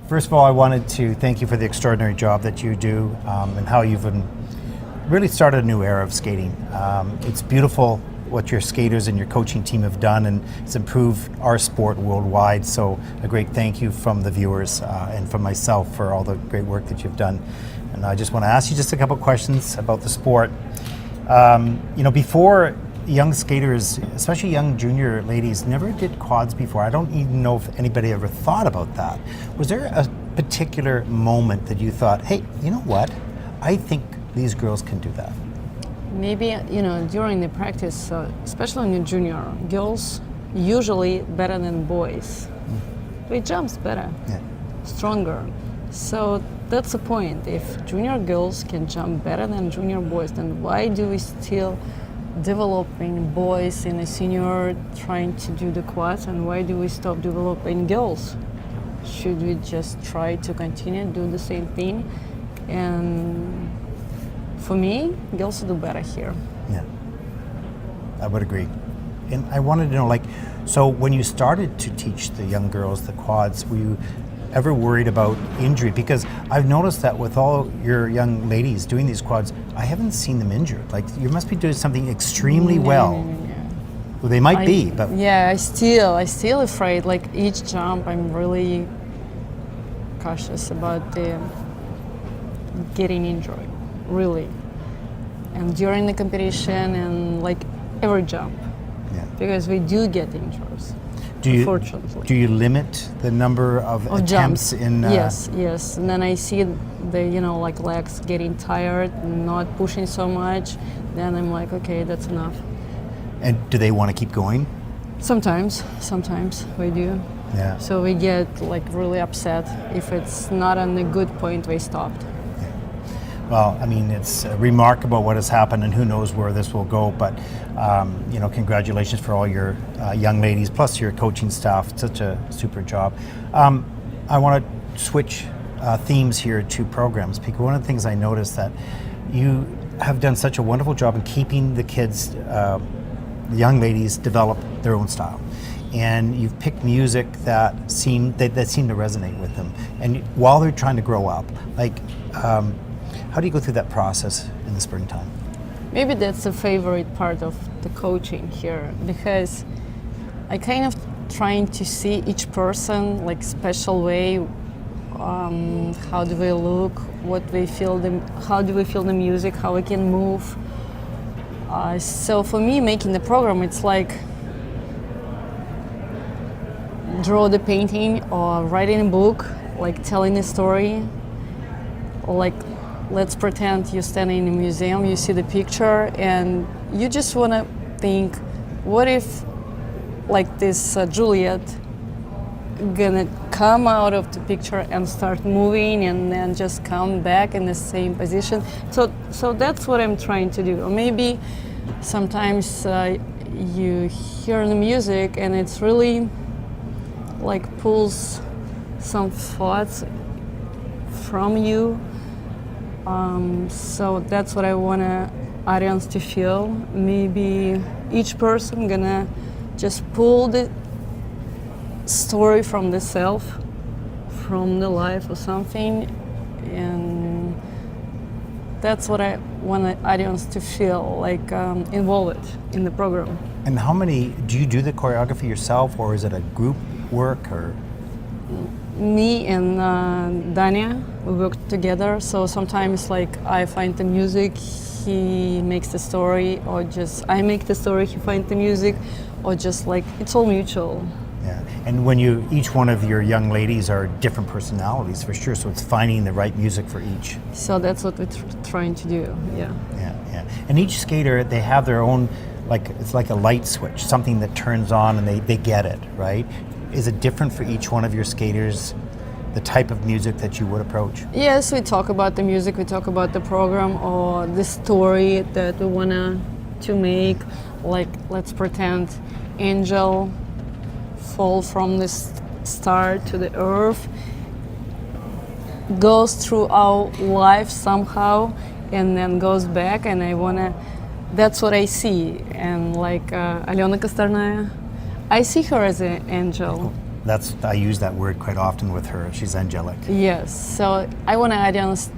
First of all, I wanted to thank you for the extraordinary job that you do and how you've really started a new era of skating. It's beautiful what your skaters and your coaching team have done, and it's improved our sport worldwide. So a great thank you from the viewers and from myself for all the great work that you've done. And I just want to ask you just a couple questions about the sport. Before, young skaters, especially young junior ladies, never did quads before. I don't even know if anybody ever thought about that. Was there a particular moment that you thought, hey, you know what? I think these girls can do that? Maybe, during the practice, especially in the junior, girls usually better than boys. They jumps better, stronger. So that's the point. If junior girls can jump better than junior boys, then why do we still developing boys in a senior trying to do the quads, and why do we stop developing girls? Should we just try to continue do the same thing? And for me, girls do better here. Yeah, I would agree. And I wanted to know, so when you started to teach the young girls the quads, were you ever worried about injury? Because I've noticed that with all your young ladies doing these quads, I haven't seen them injured. You must be doing something extremely well. Well, they might be, but yeah, I still afraid. Each jump, I'm really cautious about getting injured. Really, and during the competition and every jump, because we do get injuries. Unfortunately. Do you limit the number of attempts jumps? In? Yes, and then I see the legs getting tired, not pushing so much. Then I'm like, okay, that's enough. And do they want to keep going? Sometimes we do. Yeah. So we get really upset if it's not on a good point. We stopped. Well, I mean, it's remarkable what has happened, and who knows where this will go. But congratulations for all your young ladies, plus your coaching staff. Such a super job. I want to switch themes here to programs, because one of the things I noticed that you have done such a wonderful job in keeping the kids, the young ladies, develop their own style. And you've picked music that seem to resonate with them, and while they're trying to grow up, how do you go through that process in the springtime? Maybe that's the favorite part of the coaching here, because I kind of trying to see each person special way. How do they look? What they feel? How do we feel the music? How we can move? So for me, making the program, it's draw the painting or writing a book, telling a story, or let's pretend you're standing in a museum, you see the picture, and you just want to think, what if this Juliet gonna come out of the picture and start moving and then just come back in the same position? So that's what I'm trying to do. Or maybe sometimes you hear the music and it's really pulls some thoughts from you. So that's what I want audience to feel. Maybe each person gonna just pull the story from the self, from the life or something, and that's what I want the audience to feel involved in the program. And how many do you do the choreography yourself, or is it a group work, or? Me and Dania, we work together. So sometimes I find the music, he makes the story, or just I make the story, he finds the music, or just it's all mutual. Yeah, and when each one of your young ladies are different personalities for sure, so it's finding the right music for each. So that's what we're trying to do, yeah. Yeah. And each skater, they have their own, it's like a light switch, something that turns on and they get it, right? Is it different for each one of your skaters, the type of music that you would approach? Yes, we talk about the music, we talk about the program or the story that we want to make. Let's pretend angel fall from the star to the earth, goes through our life somehow, and then goes back, and that's what I see. And Alena Kostarnaya, I see her as an angel. I use that word quite often with her. She's angelic. Yes. So I want audience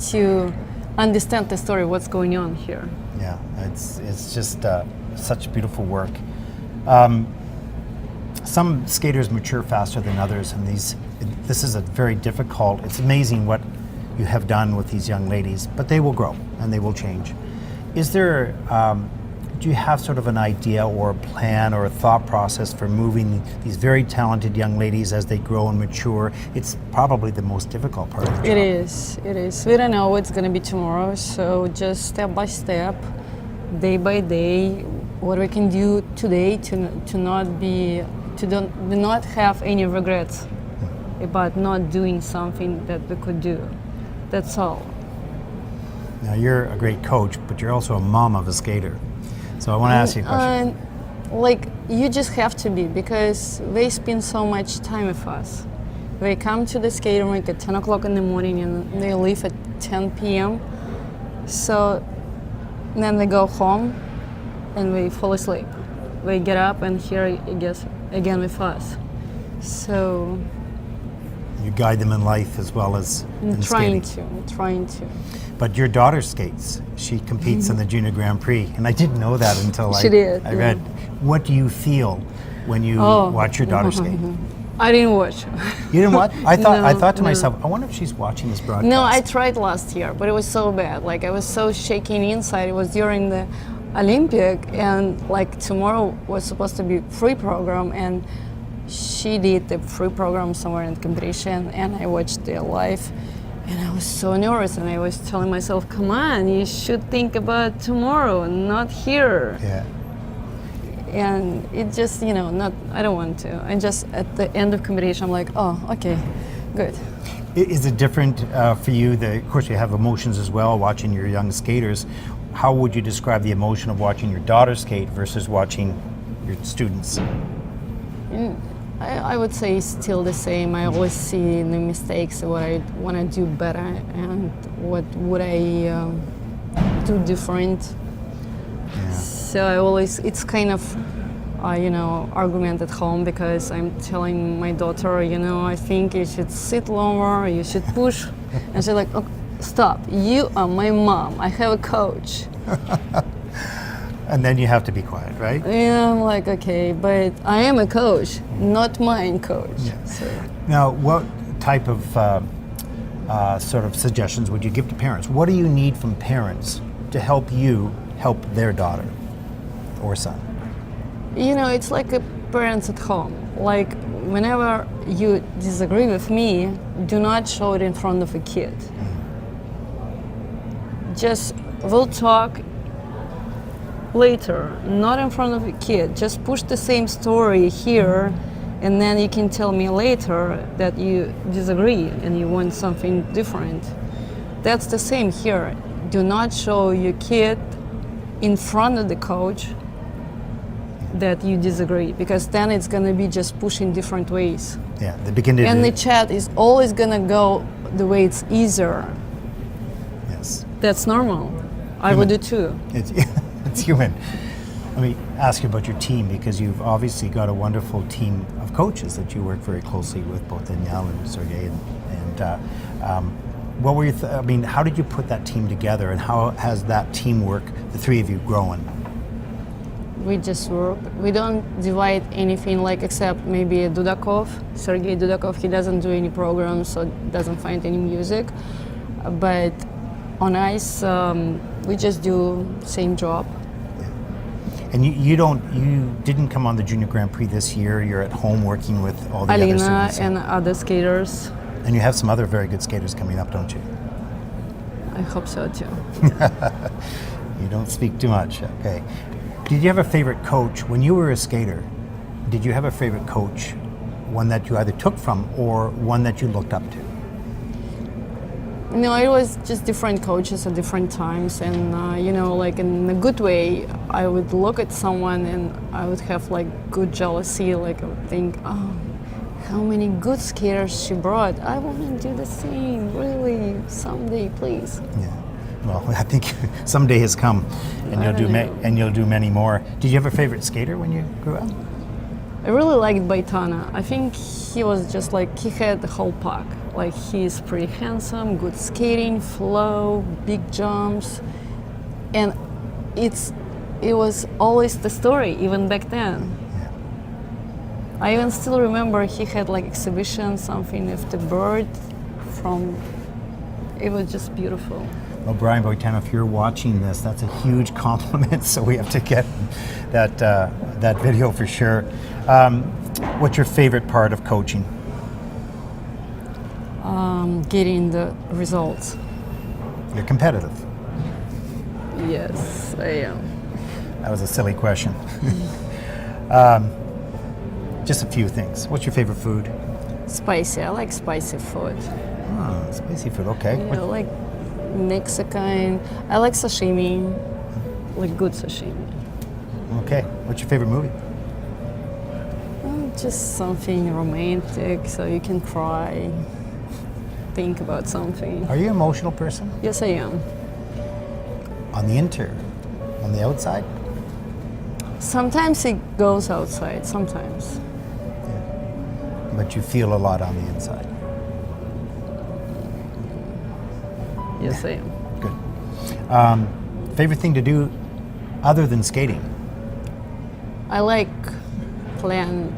to understand the story, what's going on here. Yeah, it's just such beautiful work. Some skaters mature faster than others, and this is a very difficult. It's amazing what you have done with these young ladies, but they will grow and they will change. Is there? Do you have sort of an idea or a plan or a thought process for moving these very talented young ladies as they grow and mature? It's probably the most difficult part of the job. It is. It is. We don't know what's going to be tomorrow, so just step by step, day by day, what we can do today to not have any regrets about not doing something that we could do. That's all. Now you're a great coach, but you're also a mom of a skater. So I want to ask you a question. Like, you just have to be, because they spend so much time with us. They come to the skating rink at 10 o'clock in the morning and they leave at 10 p.m. So then they go home and they fall asleep. They get up and here again with us. So You guide them in life as well as in skating. I'm trying to. But your daughter skates. She competes in the Junior Grand Prix, and I didn't know that until I read. What do you feel when you watch your daughter skate? I didn't watch. You didn't watch? I thought to No. myself, I wonder if she's watching this broadcast. No, I tried last year, but it was so bad. Like, I was so shaking inside. It was during the Olympic, and like tomorrow was supposed to be free program, and she did the free program somewhere in the competition, and I watched it live, and I was so nervous, and I was telling myself, come on, you should think about tomorrow, not here. Yeah. And it just, I don't want to. And just at the end of competition, I'm like, oh, okay, good. Is it different for you? Of course, you have emotions as well, watching your young skaters. How would you describe the emotion of watching your daughter skate versus watching your students? I would say still the same. I always see the mistakes, what I want to do better, and what would I do different. Yeah. So it's kind of, argument at home, because I'm telling my daughter, I think you should sit longer, you should push. And she's like, oh, stop, you are my mom, I have a coach. And then you have to be quiet, right? Yeah, I'm like, okay, but I am a coach, not mine coach. Yeah. So. Now, what type of sort of suggestions would you give to parents? What do you need from parents to help you help their daughter or son? It's like a parents at home. Like, whenever you disagree with me, do not show it in front of a kid. Just, we'll talk later, not in front of a kid. Just push the same story here, and then you can tell me later that you disagree and you want something different. That's the same here. Do not show your kid in front of the coach that you disagree, because then it's going to be just pushing different ways. Yeah, they begin to. And the chat is always going to go the way it's easier. Yes. That's normal. I would do too. It's human. Let me ask you about your team, because you've obviously got a wonderful team of coaches that you work very closely with, both Danielle and Sergey. What were you? How did you put that team together, and how has that teamwork, the three of you, grown? We just work. We don't divide anything, like, except maybe Dudakov, Sergey Dudakov. He doesn't do any programs, so doesn't find any music. But on ice, we just do same job. Yeah. And you didn't come on the Junior Grand Prix this year. You're at home working with all the other Alina students. and other skaters. And you have some other very good skaters coming up, don't you? I hope so too. You don't speak too much. Okay. Did you have a favorite coach when you were a skater? Did you have a favorite coach, one that you either took from or one that you looked up to? No, it was just different coaches at different times, and like in a good way, I would look at someone and I would have like good jealousy, like I would think, oh, how many good skaters she brought. I want to do the same, really, someday, please. Yeah. Well, I think someday has come, and you'll do many more. Did you have a favorite skater when you grew up? I I really liked Baitana. I think he was just like, he had the whole pack. Like, he's pretty handsome, good skating, flow, big jumps. And it was always the story, even back then. I even still remember he had like exhibition, something with the bird from, it was just beautiful. Well, Brian Boitano, if you're watching this, that's a huge compliment, so we have to get that video for sure. What's your favorite part of coaching? Getting the results. You're competitive. Yes, I am. That was a silly question. Just a few things. What's your favorite food? Spicy. I like spicy food. Oh, spicy food, okay. Yeah, I like Mexican. I like sashimi, like good sashimi. Okay. What's your favorite movie? Just something romantic, so you can cry, think about something. Are you an emotional person? Yes, I am. On the interior? On the outside? Sometimes it goes outside, sometimes. But you feel a lot on the inside. Yes, I am. Good. Favorite thing to do other than skating? I like plant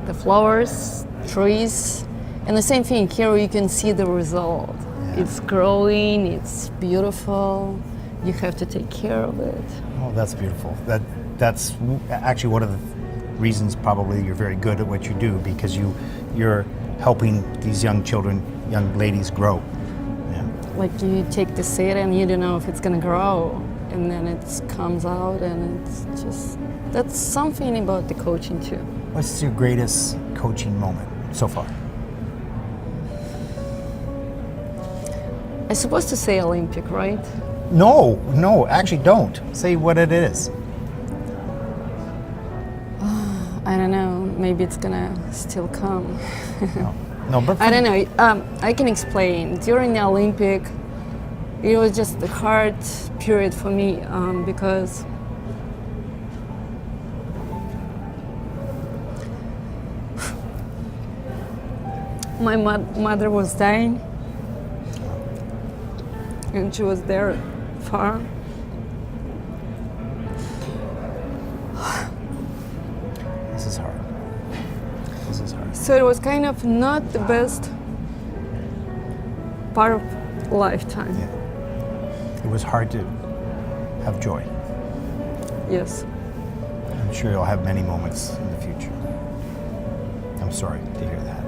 the flowers, trees, and the same thing here. You can see the result. Yeah. It's growing. It's beautiful. You have to take care of it. Oh, that's beautiful. That's actually one of the reasons probably you're very good at what you do, because you're helping these young children, young ladies grow. Yeah. Like, you take the seed and you don't know if it's gonna grow, and then it comes out, and it's just, that's something about the coaching too. What's your greatest coaching moment so far? I'm supposed to say Olympic, right? No, actually don't. Say what it is. I don't know. Maybe it's gonna still come. No, but I don't know. I can explain. During the Olympic, it was just a hard period for me because my mother was dying, and she was there far. This is hard. This is hard. So it was kind of not the best part of lifetime. Yeah. It was hard to have joy. Yes. I'm sure you'll have many moments in the future. I'm sorry to hear that.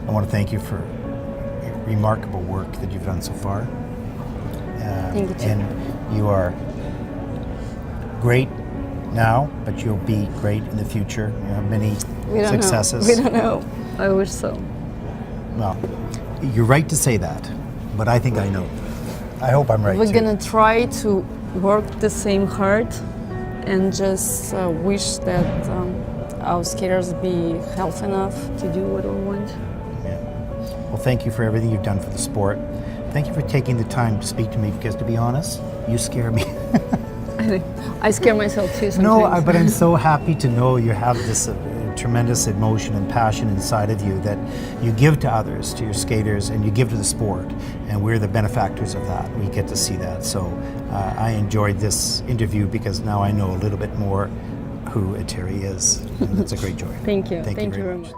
I want to thank you for your remarkable work that you've done so far. Thank you, too. And you are great now, but you'll be great in the future. You have many successes. We don't know. I wish so. Well, you're right to say that, but I think I know. I hope I'm right We're too. gonna try to work the same hard and just wish that our skaters be healthy enough to do what we want. Yeah. Well, thank you for everything you've done for the sport. Thank you for taking the time to speak to me, because to be honest, you scare me. I scare myself too sometimes. No, but I'm so happy to know you have this tremendous emotion and passion inside of you that you give to others, to your skaters, and you give to the sport. And we're the benefactors of that. We get to see that. So I enjoyed this interview because now I know a little bit more who Eteri is. And it's a great joy. Thank you. Thank you very much.